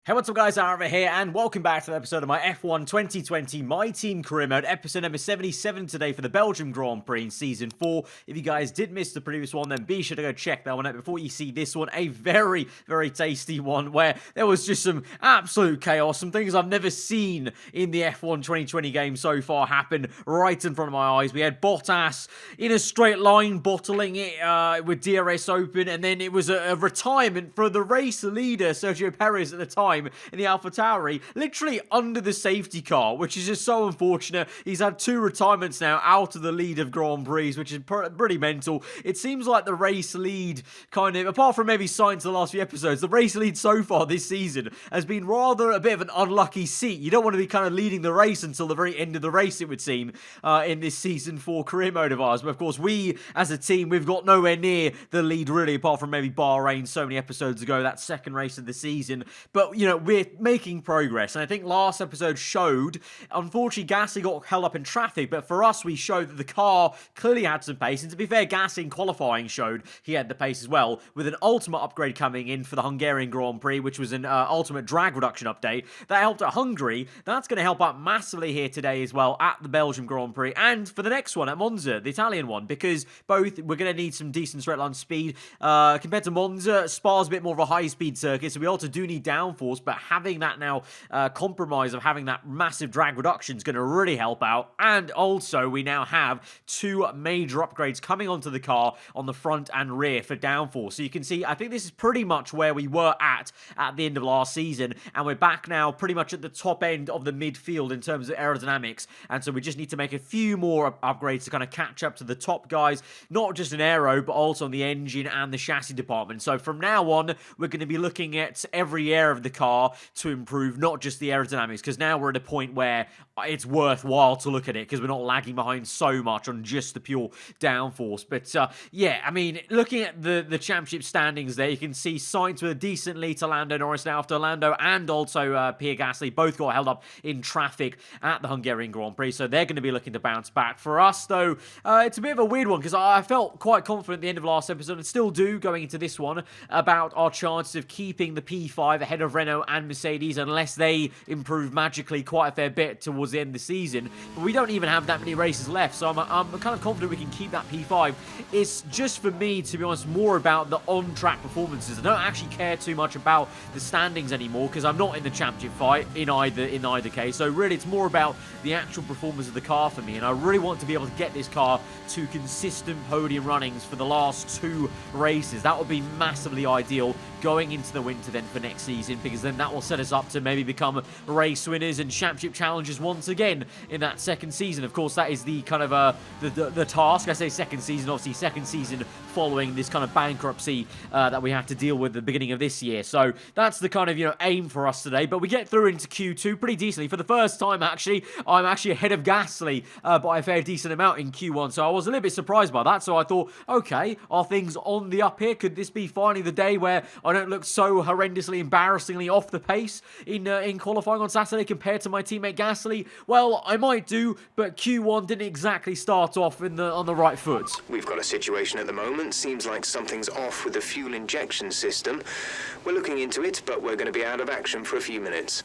Hey, what's up guys, aarava here, and welcome back to the episode of my F1 2020 My Team Career Mode, episode number 77 today for the Belgian Grand Prix in Season 4. If you guys did miss the previous one, then be sure to go check that one out before you see this one, a very, very tasty one, where there was just some absolute chaos, some things I've never seen in the F1 2020 game so far happen right in front of my eyes. We had Bottas in a straight line, bottling it with DRS open, and then it was a retirement for the race leader, Sergio Perez, at the time, in the AlphaTauri, literally under the safety car, which is just so unfortunate. He's had 2 retirements now out of the lead of Grand Prix, which is pretty mental. It seems like the race lead, kind of, apart from maybe Sainz the last few episodes, the race lead so far this season has been rather a bit of an unlucky seat. You don't want to be kind of leading the race until the very end of the race, it would seem, in this Season 4 career mode of ours. But of course, we, as a team, we've got nowhere near the lead, really, apart from maybe Bahrain so many episodes ago, that second race of the season. But, you know, we're making progress, and I think last episode showed, unfortunately, Gasly got held up in traffic, but for us, we showed that the car clearly had some pace, and to be fair, Gasly in qualifying showed he had the pace as well, with an ultimate upgrade coming in for the Hungarian Grand Prix, which was an ultimate drag reduction update. That helped at Hungary. That's going to help out massively here today as well at the Belgian Grand Prix, and for the next one at Monza, the Italian one, because both, we're going to need some decent straight line speed. Compared to Monza, Spa's a bit more of a high-speed circuit, so we also do need downforce, but having that now compromise of having that massive drag reduction is going to really help out. And also, we now have 2 major upgrades coming onto the car on the front and rear for downforce. So you can see, I think this is pretty much where we were at the end of last season, and we're back now pretty much at the top end of the midfield in terms of aerodynamics. And so we just need to make a few more upgrades to kind of catch up to the top guys, not just in aero, but also on the engine and the chassis department. So from now on, we're going to be looking at every area of the car to improve, not just the aerodynamics, because now we're at a point where it's worthwhile to look at it, because we're not lagging behind so much on just the pure downforce. But yeah, I mean, looking at the championship standings there, you can see Sainz with a decent lead to Lando Norris now, after Lando and also Pierre Gasly both got held up in traffic at the Hungarian Grand Prix, so they're going to be looking to bounce back. For us, though, it's a bit of a weird one, because I felt quite confident at the end of last episode, and still do going into this one, about our chances of keeping the P5 ahead of Renault and Mercedes, unless they improve magically quite a fair bit towards the end of the season. But we don't even have that many races left, so I'm kind of confident we can keep that P5. It's just, for me, to be honest, more about the on-track performances. I don't actually care too much about the standings anymore, because I'm not in the championship fight in either case. So really, it's more about the actual performance of the car for me, and I really want to be able to get this car to consistent podium runnings for the last 2 races. That would be massively ideal going into the winter then for next season, because then that will set us up to maybe become race winners and championship challengers once again in that second season. Of course, that is the kind of the task. I say second season, obviously second season following this kind of bankruptcy that we have to deal with at the beginning of this year. So that's the kind of, you know, aim for us today. But we get through into Q2 pretty decently. For the first time, actually, I'm actually ahead of Gasly by a fair decent amount in Q1. So I was a little bit surprised by that. So I thought, okay, are things on the up here? Could this be finally the day where I don't look so horrendously, embarrassingly off the pace in qualifying on Saturday compared to my teammate Gasly? Well, I might do, but Q1 didn't exactly start off on the right foot. We've got a situation at the moment. Seems like something's off with the fuel injection system. We're looking into it, but we're going to be out of action for a few minutes.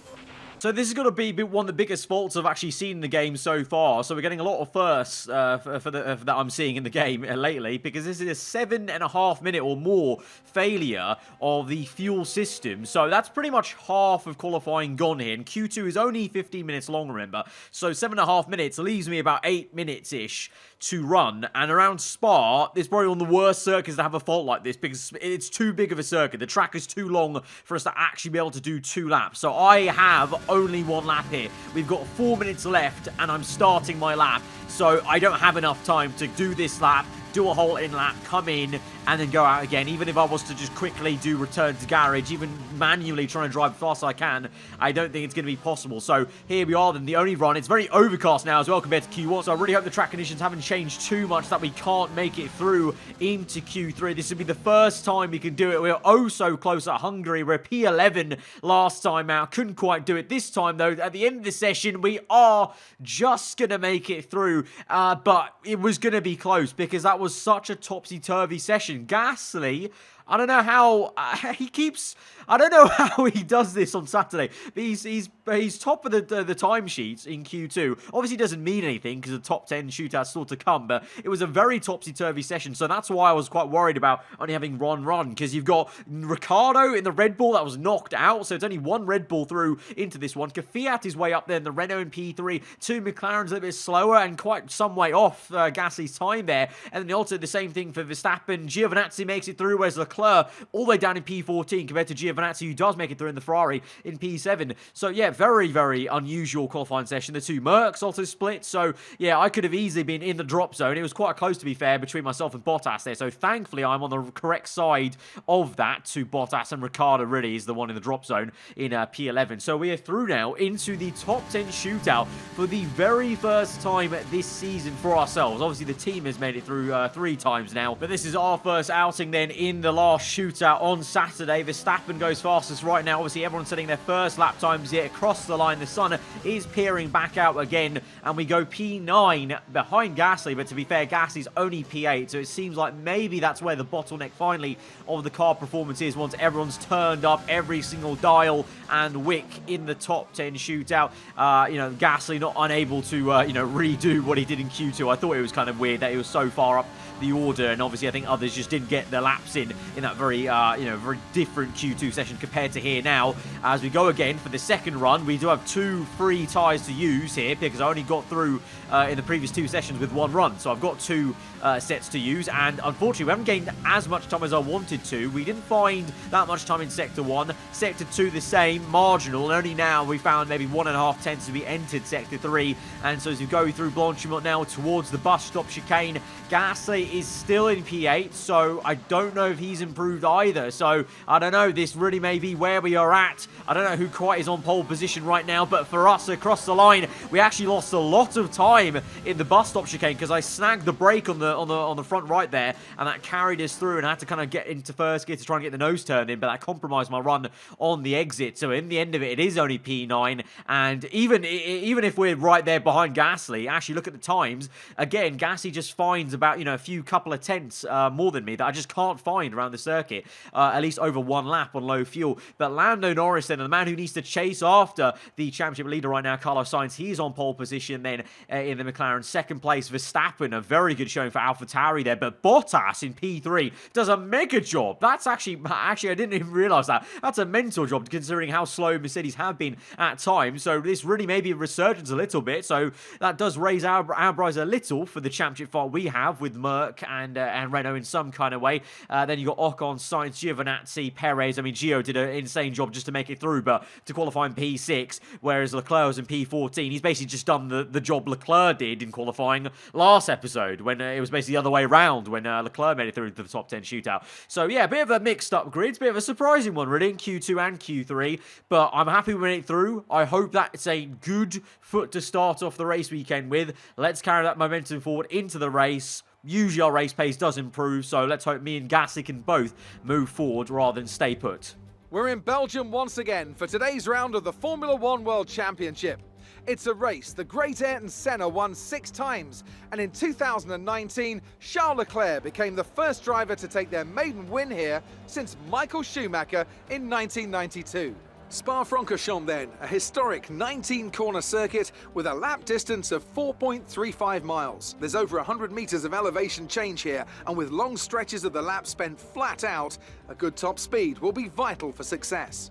So this is going to be one of the biggest faults I've actually seen in the game so far. So we're getting a lot of firsts that I'm seeing in the game lately, because this is a 7.5 minute or more failure of the fuel system. So that's pretty much half of qualifying gone here. And Q2 is only 15 minutes long, remember. So 7.5 minutes leaves me about 8 minutes-ish to run. And around Spa, it's probably one of the worst circuits to have a fault like this, because it's too big of a circuit. The track is too long for us to actually be able to do 2 laps. So I have only 1 lap here. We've got 4 minutes left, and I'm starting my lap. So I don't have enough time to do this lap, do a whole in-lap, come in, and then go out again. Even if I was to just quickly do return to garage, even manually trying to drive as fast as I can, I don't think it's going to be possible. So here we are then, the only run. It's very overcast now as well compared to Q1, so I really hope the track conditions haven't changed too much that we can't make it through into Q3. This would be the first time we can do it. We're oh so close at Hungary. We're P11 last time out. Couldn't quite do it this time, though. At the end of the session, we are just going to make it through, but it was going to be close, because that was such a topsy-turvy session. Gasly I don't know how he keeps. I don't know how he does this on Saturday. But he's top of the timesheets in Q2. Obviously, it doesn't mean anything because the top 10 shootouts still to come. But it was a very topsy-turvy session, so that's why I was quite worried about only having one run, because you've got Ricardo in the Red Bull that was knocked out, so it's only one Red Bull through into this one. Fiat is way up there in the Renault in P3. Two McLaren's a little bit slower and quite some way off Gasly's time there. And then also the same thing for Verstappen. Giovinazzi makes it through, whereas Leclerc all the way down in P14 compared to Giovinazzi, who does make it through in the Ferrari in P7. So yeah, very, very unusual qualifying session. The two Mercs also split. So yeah, I could have easily been in the drop zone. It was quite close, to be fair, between myself and Bottas there. So thankfully, I'm on the correct side of that to Bottas, and Ricciardo really is the one in the drop zone in P11. So we are through now into the top 10 shootout for the very first time this season for ourselves. Obviously, the team has made it through 3 times now, but this is our first outing then in the last shootout on Saturday. Verstappen goes fastest right now. Obviously, everyone's setting their first lap times here across the line. The sun is peering back out again, and we go P9 behind Gasly, but to be fair, Gasly's only P8, so it seems like maybe that's where the bottleneck finally of the car performance is, once everyone's turned up every single dial and wick in the top 10 shootout. Gasly not unable to, redo what he did in Q2. I thought it was kind of weird that he was so far up the order, and obviously I think others just didn't get the laps in that very, very different Q2 session compared to here now. As we go again for the second run, we do have 2 free tyres to use here, because I only got through in the previous 2 sessions with 1 run, so I've got 2 sets to use, and unfortunately we haven't gained as much time as I wanted to. We didn't find that much time in Sector 1. Sector 2 the same, marginal, and only now we found maybe 1.5 tenths as we entered Sector 3, and so as we go through Blanchimont now towards the bus stop chicane, Gasly is still in P8, so I don't know if he's improved either. So I don't know, this really may be where we are at. I don't know who quite is on pole position right now, but for us across the line, we actually lost a lot of time in the bus stop chicane because I snagged the brake on the front right there, and that carried us through, and I had to kind of get into first gear to try and get the nose turn in, but that compromised my run on the exit. So in the end of it, it is only P9, and even if we're right there behind Gasly, actually look at the times again. Gasly just finds about a couple of tenths more than me that I just can't find around the circuit, at least over 1 lap on low fuel. But Lando Norris then, the man who needs to chase after the championship leader right now, Carlos Sainz, he's on pole position then in the McLaren. Second place, Verstappen, a very good showing for AlphaTauri there, but Bottas in P3 does a mega job. That's actually I didn't even realise that. That's a mental job considering how slow Mercedes have been at times. So this really may be a resurgence a little bit. So that does raise our eyebrows a little for the championship fight we have with Merc and Renault in some kind of way. Then you got Ocon, Sainz, Giovinazzi, Perez. I mean, Gio did an insane job just to make it through, but to qualify in P6, whereas Leclerc was in P14. He's basically just done the job Leclerc did in qualifying last episode, when it was basically the other way around, when Leclerc made it through to the top 10 shootout. So yeah, a bit of a mixed up grid, bit of a surprising one really in Q2 and Q3, but I'm happy we made it through. I hope that's a good foot to start off the race weekend with. Let's carry that momentum forward into the race. Usually our race pace does improve, so let's hope me and Gasly can both move forward rather than stay put. We're in Belgium once again for today's round of the Formula 1 World Championship. It's a race the great Ayrton Senna won 6 times, and in 2019, Charles Leclerc became the first driver to take their maiden win here since Michael Schumacher in 1992. Spa-Francorchamps then, a historic 19-corner circuit with a lap distance of 4.35 miles. There's over 100 metres of elevation change here, and with long stretches of the lap spent flat out, a good top speed will be vital for success.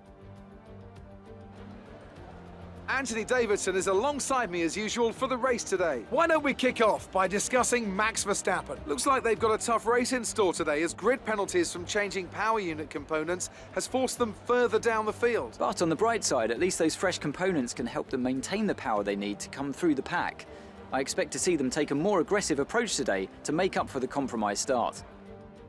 Anthony Davidson is alongside me as usual for the race today. Why don't we kick off by discussing Max Verstappen? Looks like they've got a tough race in store today, as grid penalties from changing power unit components has forced them further down the field. But on the bright side, at least those fresh components can help them maintain the power they need to come through the pack. I expect to see them take a more aggressive approach today to make up for the compromised start.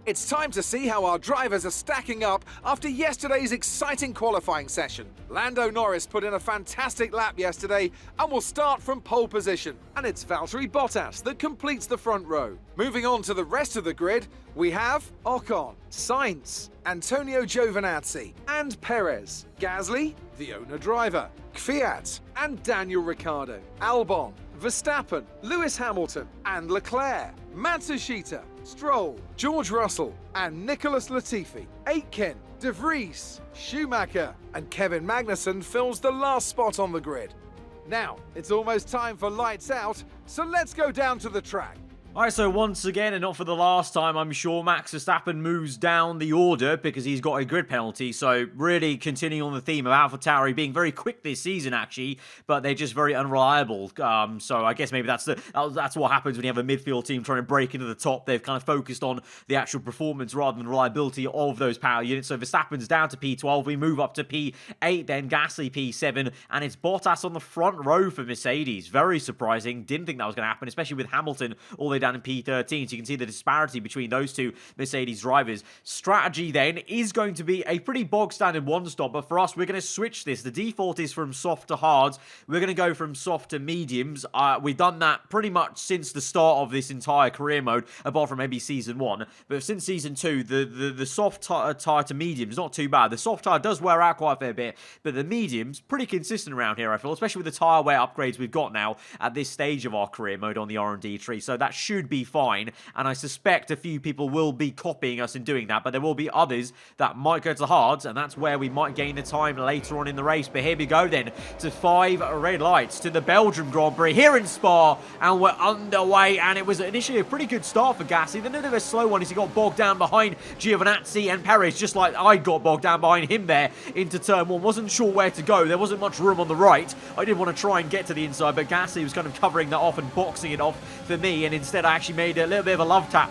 It's time to see how our drivers are stacking up after yesterday's exciting qualifying session. Lando Norris put in a fantastic lap yesterday and will start from pole position. And it's Valtteri Bottas that completes the front row. Moving on to the rest of the grid, we have Ocon, Sainz, Antonio Giovinazzi and Perez, Gasly, the owner driver, Fiat and Daniel Ricciardo, Albon, Verstappen, Lewis Hamilton and Leclerc, Matsushita, Stroll, George Russell, and Nicholas Latifi. Aitken, De Vries, Schumacher, and Kevin Magnussen fills the last spot on the grid. Now, it's almost time for lights out, so let's go down to the track. Alright, so once again, and not for the last time, I'm sure Max Verstappen moves down the order because he's got a grid penalty. So really continuing on the theme of AlphaTauri being very quick this season, actually, but they're just very unreliable. So I guess maybe that's what happens when you have a midfield team trying to break into the top. They've kind of focused on the actual performance rather than reliability of those power units. So Verstappen's down to P12. We move up to P8, then Gasly P7, and it's Bottas on the front row for Mercedes. Very surprising. Didn't think that was going to happen, especially with Hamilton all the way down in P13, so you can see the disparity between those two Mercedes drivers. Strategy then is going to be a pretty bog standard one stop, but for us, we're going to switch this. The default is from soft to hards. We're going to go from soft to mediums. We've done that pretty much since the start of this entire career mode, apart from maybe season 1. But since season 2, the soft tire to mediums, not too bad. The soft tire does wear out quite a fair bit, but the mediums, pretty consistent around here, I feel, especially with the tire wear upgrades we've got now at this stage of our career mode on the R&D tree. So that should be fine, and I suspect a few people will be copying us in doing that, but there will be others that might go to hards, and that's where we might gain the time later on in the race. But here we go then to 5 red lights to the Belgian Grand Prix here in Spa, and we're underway. And it was initially a pretty good start for Gasly, then a bit of a slow one as he got bogged down behind Giovinazzi and Perez, just like I got bogged down behind him there into turn 1. Wasn't sure where to go. There wasn't much room on the right. I did want to try and get to the inside, but Gasly was kind of covering that off and boxing it off for me, and instead I actually made a little bit of a love tap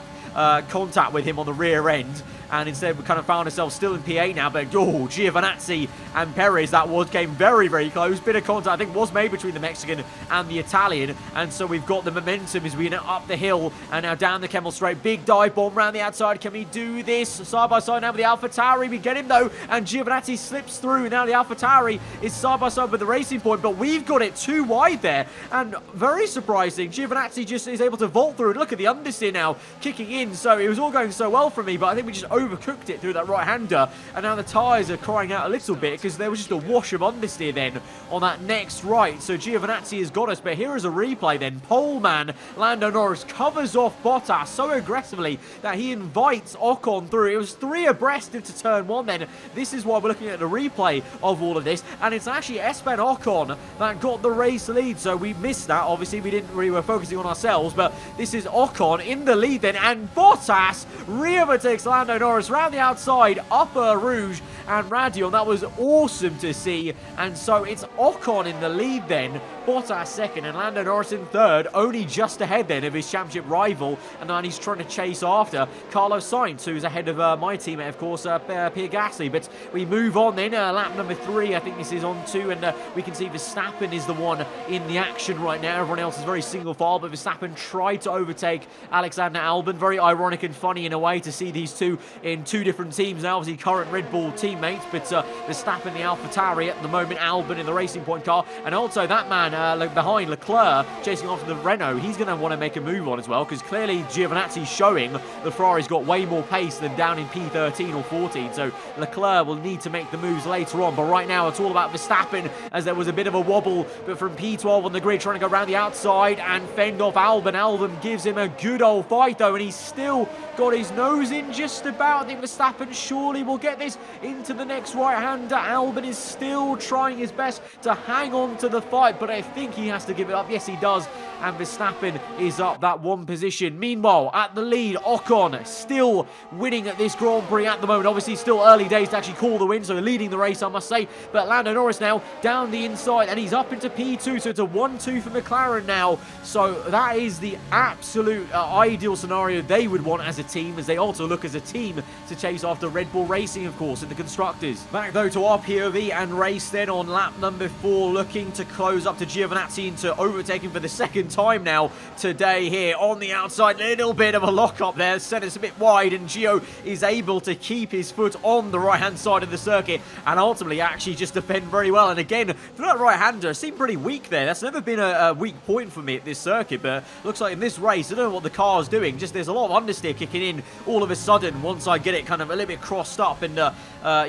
contact with him on the rear end, and instead we kind of found ourselves still in P8 now. But Giovinazzi and Perez, came very, very close. Bit of contact I think was made between the Mexican and the Italian, and so we've got the momentum as we now up the hill and now down the Kemmel Straight. Big dive bomb around the outside. Can we do this side by side now with the AlphaTauri? We get him though, and Giovinazzi slips through. Now the AlphaTauri is side by side with the Racing Point, but we've got it too wide there, and very surprising, Giovinazzi just is able to vault through. Look at the understeer now kicking in. So it was all going so well for me, but I think we just overcooked it through that right-hander, and now the tyres are crying out a little bit because there was just a wash of understeer then on that next right. So Giovinazzi has got us, but here is a replay then. Poleman Lando Norris covers off Bottas so aggressively that he invites Ocon through. It was 3 abreast into turn 1 then. This is why we're looking at the replay of all of this, and it's actually Esteban Ocon that got the race lead, so we missed that. Obviously we were focusing on ourselves, but this is Ocon in the lead then, and Bottas re-overtakes Lando Norris round the outside, upper Rouge and Radion. That was awesome to see, and so it's Ocon in the lead then, Bottas second, and Lando Norris in third, only just ahead then of his championship rival, and then he's trying to chase after Carlos Sainz, who's ahead of my teammate, of course, Pierre Gasly. But we move on then, lap number 3, I think this is on 2, and we can see Verstappen is the one in the action right now. Everyone else is very single file, but Verstappen tried to overtake Alexander Albon. Very ironic and funny in a way to see these two in 2 different teams now, obviously current Red Bull teammates, but Verstappen the AlphaTauri at the moment, Albon in the Racing Point car, and also that man behind Leclerc chasing after the Renault. He's going to want to make a move on as well, because clearly Giovinazzi's showing the Ferrari's got way more pace than down in P13 or 14, so Leclerc will need to make the moves later on. But right now it's all about Verstappen, as there was a bit of a wobble, but from P12 on the grid trying to go around the outside and fend off Albon. Albon gives him a good old fight though, and he's still got his nose in just about. I think Verstappen surely will get this into the next right-hander. Albon is still trying his best to hang on to the fight, but I think he has to give it up. Yes, he does, and Verstappen is up that 1 position. Meanwhile, at the lead, Ocon still winning at this Grand Prix at the moment. Obviously, still early days to actually call the win, so leading the race, I must say. But Lando Norris now down the inside, and he's up into P2, so it's a 1-2 for McLaren now. So that is the absolute ideal scenario they would want as a team, as they also look as a team to chase after Red Bull Racing, of course, in the Constructors. Back, though, to our POV and race then on lap number 4, looking to close up to Giovinazzi and to overtake him for the 2nd time now today here on the outside. Little bit of a lock-up there, center's a bit wide, and Gio is able to keep his foot on the right-hand side of the circuit and ultimately actually just defend very well. And again, for that right-hander, seemed pretty weak there. That's never been a weak point for me at this circuit, but looks like in this race, I don't know what the car's doing, just there's a lot of understeer kicking in all of a sudden once once I get it kind of a little bit crossed up and,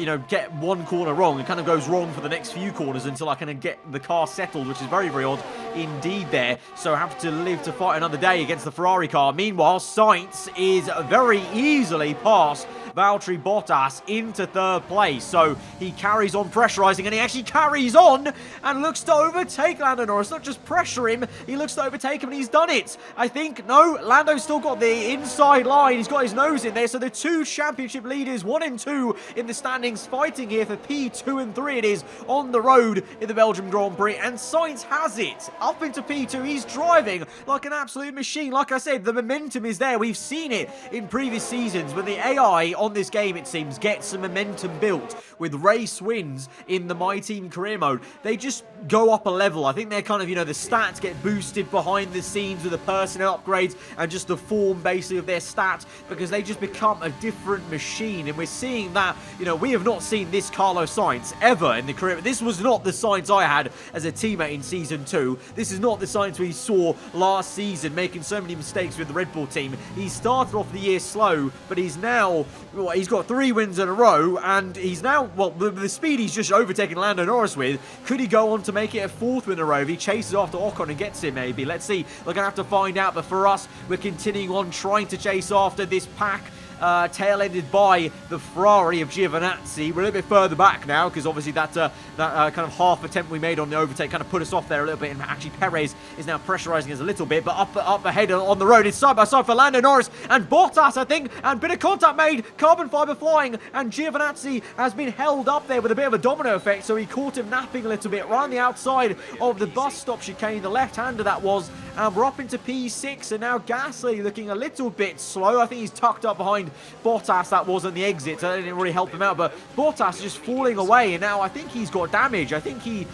you know, get one corner wrong, it kind of goes wrong for the next few corners until I can get the car settled, which is very, very odd indeed there. So I have to live to fight another day against the Ferrari car. Meanwhile, Sainz is very easily past Valtteri Bottas into third place. So he carries on pressurizing, and he actually carries on and looks to overtake Lando Norris. Not just pressure him, he looks to overtake him, and he's done it. I think, no, Lando's still got the inside line. He's got his nose in there. So the two championship leaders, 1 and 2 in the standings, fighting here for P2 and 3 it is on the road in the Belgian Grand Prix. And Sainz has it up into P2. He's driving like an absolute machine. Like I said, the momentum is there. We've seen it in previous seasons when the AI on this game, it seems, gets some momentum built with race wins in the My Team career mode. They just go up a level. I think they're kind of, you know, the stats get boosted behind the scenes with the personnel upgrades and just the form basically of their stats, because they just become a different machine. And we're seeing that, you know, we have not seen this Carlos Sainz ever in the career. This was not the Sainz I had as a teammate in Season 2. This is not the Sainz we saw last season, making so many mistakes with the Red Bull team. He started off the year slow, but he's now, well, he's got 3 wins in a row, and he's now, well, the speed he's just overtaken Lando Norris with, could he go on to make it a 4th win in a row if he chases after Ocon and gets him maybe? Let's see. We're going to have to find out, but for us, we're continuing on trying to chase after this pack. Tail-ended by the Ferrari of Giovinazzi. We're a little bit further back now because obviously that kind of half attempt we made on the overtake kind of put us off there a little bit, and actually Perez is now pressurizing us a little bit, but up ahead on the road. It's side by side for Lando Norris and Bottas, I think, and bit of contact made, carbon fiber flying, and Giovinazzi has been held up there with a bit of a domino effect, so he caught him napping a little bit right on the outside of the bus stop chicane, the left-hander that was, and we're up into P6, and now Gasly looking a little bit slow. I think he's tucked up behind Bottas, that was on the exit, so that didn't really help him out, but Bottas just falling away, and now I think he's got damage. I think he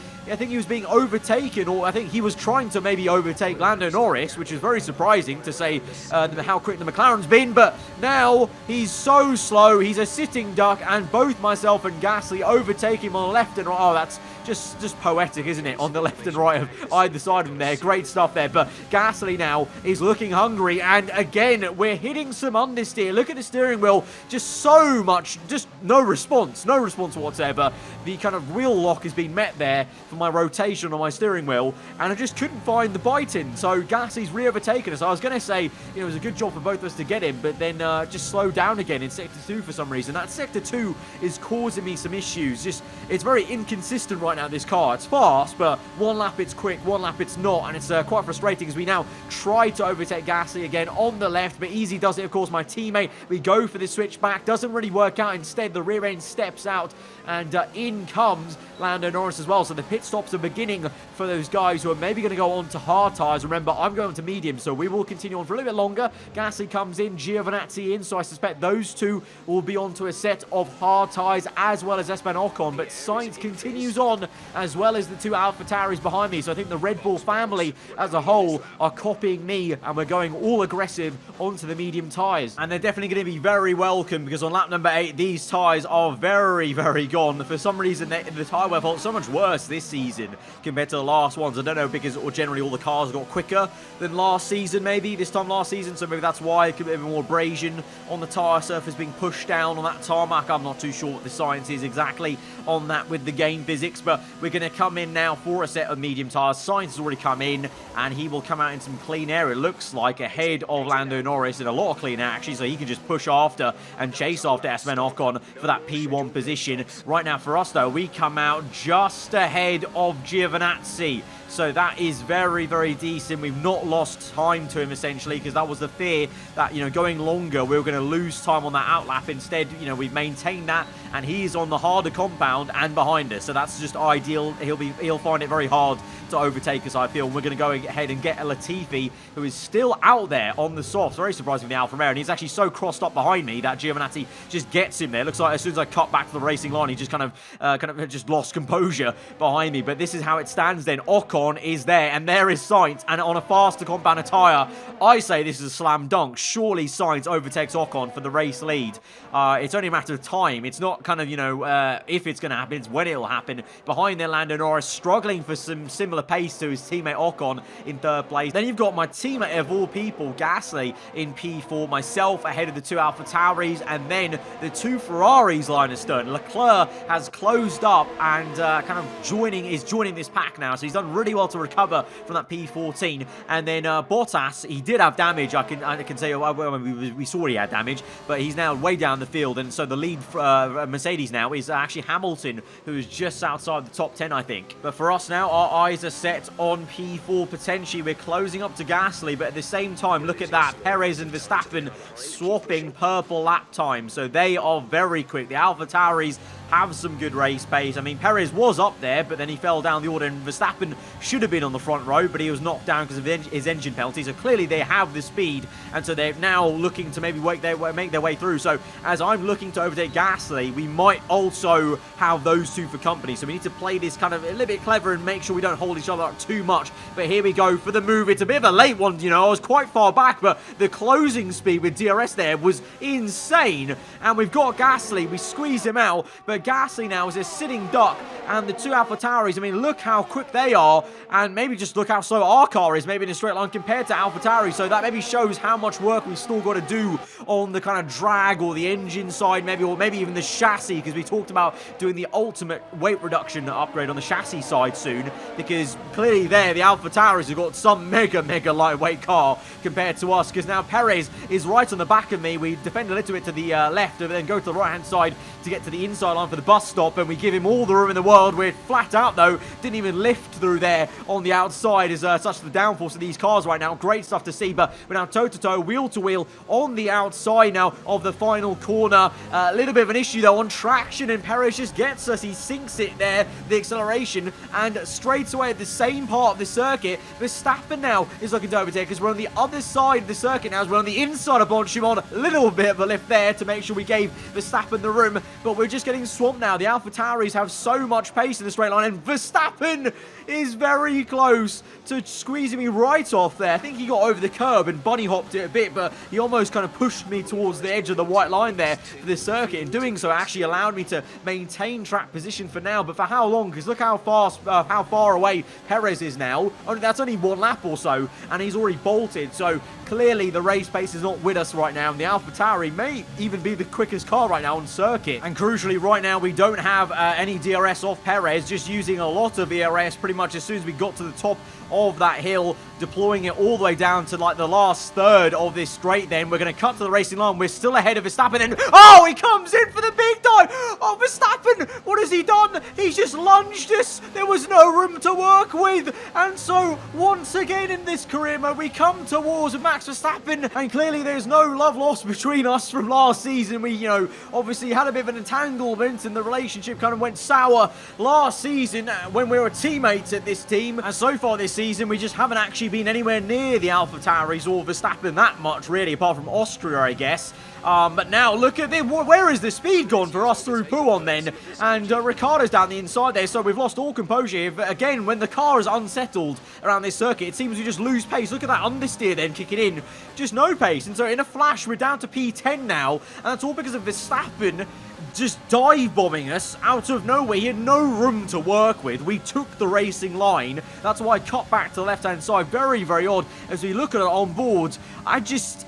was being overtaken, or I think he was trying to maybe overtake Lando Norris, which is very surprising to say how quick the McLaren's been, but now he's so slow, he's a sitting duck, and both myself and Gasly overtake him on the left and right. Oh, that's just poetic, isn't it? On the left and right of either side of him there. Great stuff there, but Gasly now is looking hungry, and again, we're hitting some understeer. Look at the steering wheel, just so much, just no response whatsoever. The kind of wheel lock has been met there for my rotation on my steering wheel, and I just couldn't find the bite in, so Gasly's re-overtaken us. I was going to say, you know, it was a good job for both of us to get him, but then just slowed down again in Sector 2 for some reason. That Sector 2 is causing me some issues. Just, it's very inconsistent right now, this car. It's fast, but one lap it's quick, one lap it's not, and it's quite frustrating as we now try to overtake Gasly again on the left, but Easy does it, of course, my teammate. We go for the switch back, doesn't really work out. Instead, the rear end steps out, and in comes Lando Norris as well. So the pit stops are beginning for those guys who are maybe going to go on to hard tyres. Remember, I'm going to medium, so we will continue on for a little bit longer. Gasly comes in, Giovinazzi in, so I suspect those two will be on to a set of hard tyres, as well as Esteban Ocon. But Sainz continues on, as well as the two AlphaTauris behind me. So I think the Red Bull family as a whole are copying me, and we're going all aggressive onto the medium tyres. And they're definitely going to be very welcome, because on lap number 8, these tyres are very, very gone. For some reason, the tyre wear felt so much worse this season compared to the last ones. I don't know, because generally all the cars got quicker than last season, maybe this time last season, so maybe that's why. It could be a bit more abrasion on the tyre surface being pushed down on that tarmac. I'm not too sure what the science is exactly on that with the game physics, but we're going to come in now for a set of medium tyres. Sainz has already come in, and he will come out in some clean air, it looks like, ahead of Lando Norris in a lot of clean air, actually, so he can just push after and chase after Esteban Ocon for that P1 position. Right now for us, though, we come out just ahead of Giovinazzi. So that is very, very decent. We've not lost time to him, essentially, because that was the fear that, you know, going longer, we were going to lose time on that outlap. Instead, you know, we've maintained that, and he's on the harder compound and behind us. So that's just ideal. He'll find it very hard to overtake us, I feel. We're going to go ahead and get a Latifi, who is still out there on the softs. Very surprising, the Alfa Romeo, and he's actually so crossed up behind me that Giovinazzi just gets him there. Looks like as soon as I cut back to the racing line, he just kind of just lost composure behind me. But this is how it stands then. Ocon is there, and there is Sainz, and on a faster compound tyre, I say this is a slam dunk. Surely Sainz overtakes Ocon for the race lead. It's only a matter of time. It's not kind of, you know, if it's going to happen, it's when it'll happen. Behind there, Lando Norris struggling for some similar similar pace to his teammate Ocon in 3rd place. Then you've got my teammate of all people, Gasly, in P4, myself ahead of the 2 AlphaTauris, and then the 2 Ferraris line astern. Leclerc has closed up and kind of joining this pack now, so he's done really well to recover from that P14. And then Bottas, he did have damage. I can say we saw he had damage, but he's now way down the field, and so the lead Mercedes now is actually Hamilton, who is just outside the top 10, I think. But for us now, our eyes are set on P4 potentially. We're closing up to Gasly, but at the same time, look at that, Perez and Verstappen swapping purple lap time, so they are very quick. The AlphaTauris have some good race pace. I mean, Perez was up there, but then he fell down the order, and Verstappen should have been on the front row, but he was knocked down because of his engine penalty. So clearly they have the speed, and so they're now looking to maybe make their way through. So as I'm looking to overtake Gasly, we might also have those 2 for company. So we need to play this kind of a little bit clever and make sure we don't hold each other up too much. But here we go for the move. It's a bit of a late one, you know. I was quite far back, but the closing speed with DRS there was insane. And we've got Gasly. We squeeze him out, but Gasly now is a sitting duck, and the 2 AlphaTauris, I mean, look how quick they are, and maybe just look how slow our car is, maybe in a straight line compared to AlphaTauri. So that maybe shows how much work we've still got to do on the kind of drag or the engine side, maybe, or maybe even the chassis, because we talked about doing the ultimate weight reduction upgrade on the chassis side soon, because clearly there, the AlphaTauris have got some mega lightweight car compared to us, because now Perez is right on the back of me. We defend a little bit to the left, and then go to the right-hand side to get to the inside line for the bus stop, and we give him all the room in the world. We're flat out, though. Didn't even lift through there on the outside, is such the downforce of these cars right now. Great stuff to see, but we're now toe-to-toe, wheel-to-wheel on the outside now of the final corner. A little bit of an issue, though, on traction, and Perez just gets us. He sinks it there, the acceleration, and straight away at the same part of the circuit, Verstappen now is looking to overtake, because we're on the other side of the circuit now, as we're on the inside of Bonchimon. A little bit of a lift there to make sure we gave Verstappen the room, but we're just getting swamped now. The AlphaTauris have so much pace in the straight line, and Verstappen is very close to squeezing me right off there. I think he got over the curb and bunny hopped it a bit, but he almost kind of pushed me towards the edge of the white line there for this circuit. In doing so, actually allowed me to maintain track position for now, but for how long? Because look how far away Perez is now. That's only 1 lap or so, and he's already bolted. So clearly the race pace is not with us right now, and the AlphaTauri may even be the quickest car right now on circuit. And crucially, right now we don't have any DRS off Perez, just using a lot of ERS pretty much as soon as we got to the top of that hill, deploying it all the way down to like the last third of this straight. Then we're going to cut to the racing line. We're still ahead of Verstappen, and oh, he comes in for the big dive. Oh, Verstappen, what has he done? He's just lunged us. There was no room to work with, and so once again in this career mode, we come to wars with Max Verstappen, and clearly there's no love lost between us from last season. We, obviously had a bit of an entanglement, and the relationship kind of went sour last season when we were teammates at this team, and so far this season we just haven't actually been anywhere near the AlphaTauris or Verstappen that much, really, apart from Austria, I guess. But now look at this. Where is the speed gone for us through Pouon then? And Ricciardo's down the inside there, so we've lost all composure. Again, when the car is unsettled around this circuit, it seems we just lose pace. Look at that understeer then kicking in. Just no pace. And so in a flash, we're down to P10 now. And that's all because of Verstappen just dive bombing us out of nowhere. He had no room to work with. We took the racing line. That's why I cut back to the left-hand side. Very, very odd. As we look at it on board, I just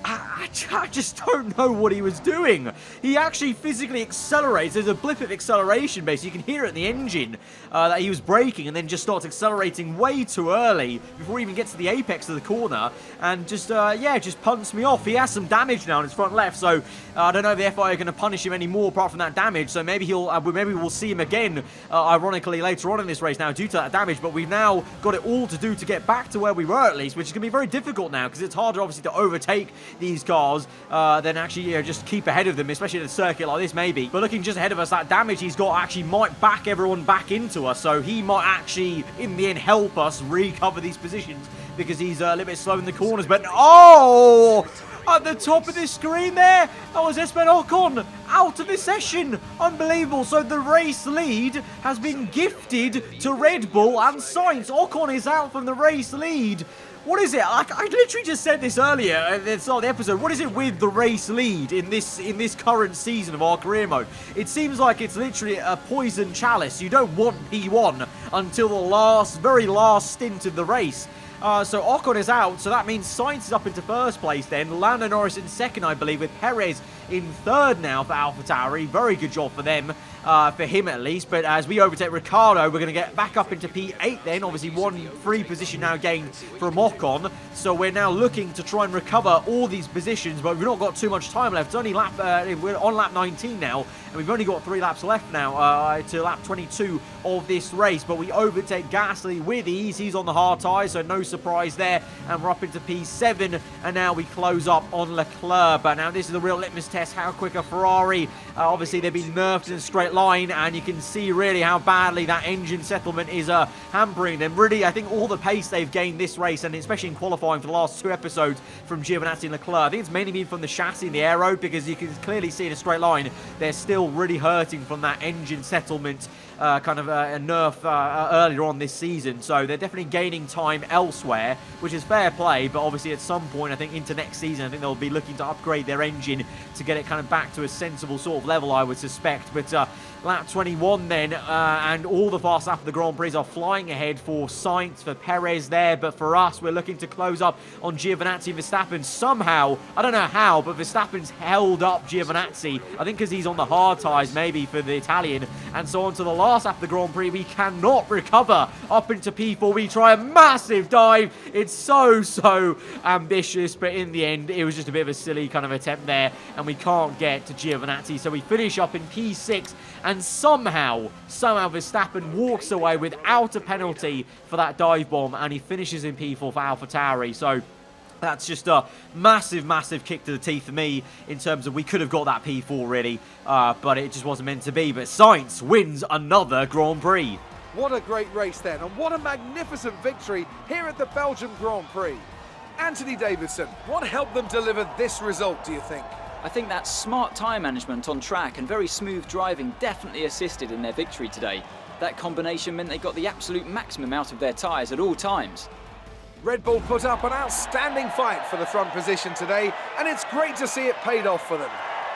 don't know what he was doing. He actually physically accelerates. There's a blip of acceleration, basically. You can hear it in the engine that he was braking, and then just starts accelerating way too early before he even gets to the apex of the corner, and just punts me off. He has some damage now on his front left, so I don't know if the FIA are going to punish him anymore apart from that damage. So maybe maybe we'll see him again, ironically, later on in this race now due to that damage. But we've now got it all to do to get back to where we were, at least, which is going to be very difficult now, because it's harder, obviously, to overtake these cars than actually just keep ahead of them, especially at a circuit like this, maybe. But looking just ahead of us, that damage he's got actually might back everyone back into us, so he might actually, in the end, help us recover these positions, because he's a little bit slow in the corners. But oh at the top of this screen there. That was Esteban Ocon out of this session. Unbelievable. So the race lead has been gifted to Red Bull and Sainz. Ocon is out from the race lead. What is it? I literally just said this earlier at the start of the episode. What is it with the race lead in this current season of our career mode? It seems like it's literally a poison chalice. You don't want P1 until the very last stint of the race. So Ocon is out, so that means Sainz is up into first place then. Lando Norris in second, I believe, with Perez in third now for AlphaTauri. Very good job for them, for him at least. But as we overtake Ricciardo, we're going to get back up into P8 then. Obviously, one free position now gained from Ocon. So we're now looking to try and recover all these positions, but we've not got too much time left. It's only we're on lap 19 now, and we've only got 3 laps left now to lap 22 of this race. But we overtake Gasly with ease. He's on the hard tyres, so no surprise there. And we're up into P7, and now we close up on Leclerc. But now this is the real litmus test. How quick a Ferrari. Obviously, they've been nerfed in a straight line, and you can see really how badly that engine settlement is hampering them. Really, I think all the pace they've gained this race, and especially in qualifying for the last 2 episodes from Giovinazzi and Leclerc, I think it's mainly been from the chassis and the aero, because you can clearly see in a straight line they're still really hurting from that engine settlement a nerf earlier on this season. So they're definitely gaining time elsewhere, which is fair play. But obviously at some point, I think into next season, I think they'll be looking to upgrade their engine to get it kind of back to a sensible sort of level, I would suspect. But lap 21 then, and all the fast lap of the Grand Prix are flying ahead for Sainz, for Perez there. But for us, we're looking to close up on Giovinazzi and Verstappen. Somehow, I don't know how, but Verstappen's held up Giovinazzi. I think because he's on the hard tyres maybe for the Italian. And so on to the last lap of the Grand Prix, we cannot recover up into P4. We try a massive dive. It's so ambitious, but in the end, it was just a bit of a silly kind of attempt there, and we can't get to Giovinazzi. So we finish up in P6, and somehow Verstappen walks away without a penalty for that dive bomb, and he finishes in P4 for AlphaTauri. So that's just a massive kick to the teeth for me in terms of we could have got that P4 really, but it just wasn't meant to be. But Sainz wins another Grand Prix. What a great race then, and what a magnificent victory here at the Belgian Grand Prix. Anthony Davidson, what helped them deliver this result, do you think? I think that smart tyre management on track and very smooth driving definitely assisted in their victory today. That combination meant they got the absolute maximum out of their tyres at all times. Red Bull put up an outstanding fight for the front position today, and it's great to see it paid off for them.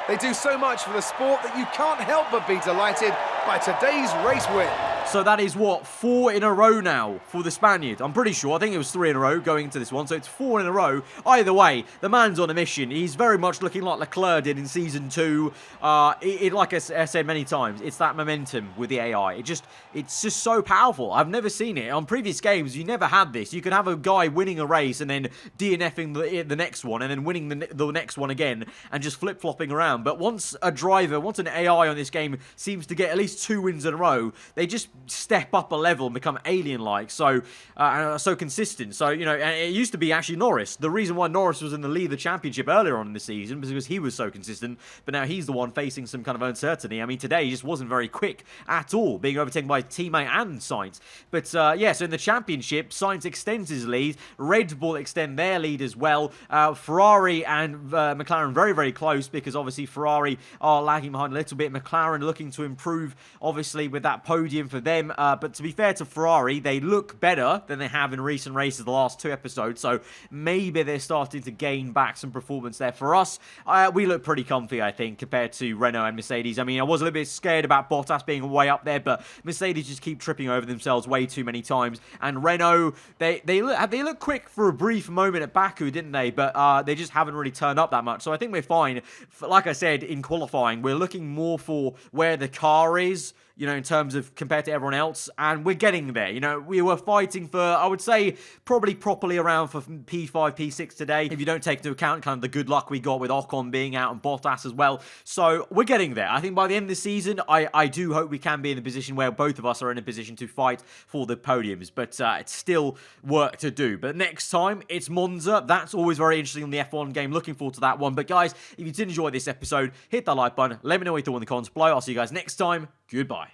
They do so much for the sport that you can't help but be delighted by today's race win. So that is what, 4 in a row now for the Spaniard. I'm pretty sure. I think it was 3 in a row going into this one. So it's 4 in a row. Either way, the man's on a mission. He's very much looking like Leclerc did in Season 2. Like I said many times, it's that momentum with the AI. It's just so powerful. I've never seen it. On previous games, you never had this. You could have a guy winning a race and then DNFing the next one and then winning the next one again and just flip-flopping around. But once an AI on this game seems to get at least 2 wins in a row, they just step up a level and become alien-like, so consistent. So, you know, it used to be actually Norris. The reason why Norris was in the lead of the championship earlier on in the season was because he was so consistent, but now he's the one facing some kind of uncertainty. I mean, today he just wasn't very quick at all, being overtaken by his teammate and Sainz. But, yeah, so in the championship, Sainz extends his lead. Red Bull extend their lead as well. Ferrari and McLaren very close, because obviously Ferrari are lagging behind a little bit. McLaren looking to improve, obviously, with that podium for them. But to be fair to Ferrari, they look better than they have in recent races the last 2 episodes. So maybe they're starting to gain back some performance there. For us, we look pretty comfy, I think, compared to Renault and Mercedes. I mean, I was a little bit scared about Bottas being way up there, but Mercedes just keep tripping over themselves way too many times. And Renault, they look quick for a brief moment at Baku, didn't they? But they just haven't really turned up that much. So I think we're fine. Like I said, in qualifying, we're looking more for where the car is, you know, in terms of compared to everyone else, and we're getting there. You know, we were fighting for, I would say, probably properly around for P5, P6 today, if you don't take into account kind of the good luck we got with Ocon being out and Bottas as well. So we're getting there. I think by the end of the season, I do hope we can be in a position where both of us are in a position to fight for the podiums, but it's still work to do. But next time, it's Monza. That's always very interesting on the F1 game. Looking forward to that one. But guys, if you did enjoy this episode, hit that like button. Let me know what you thought in the comments below. I'll see you guys next time. Goodbye.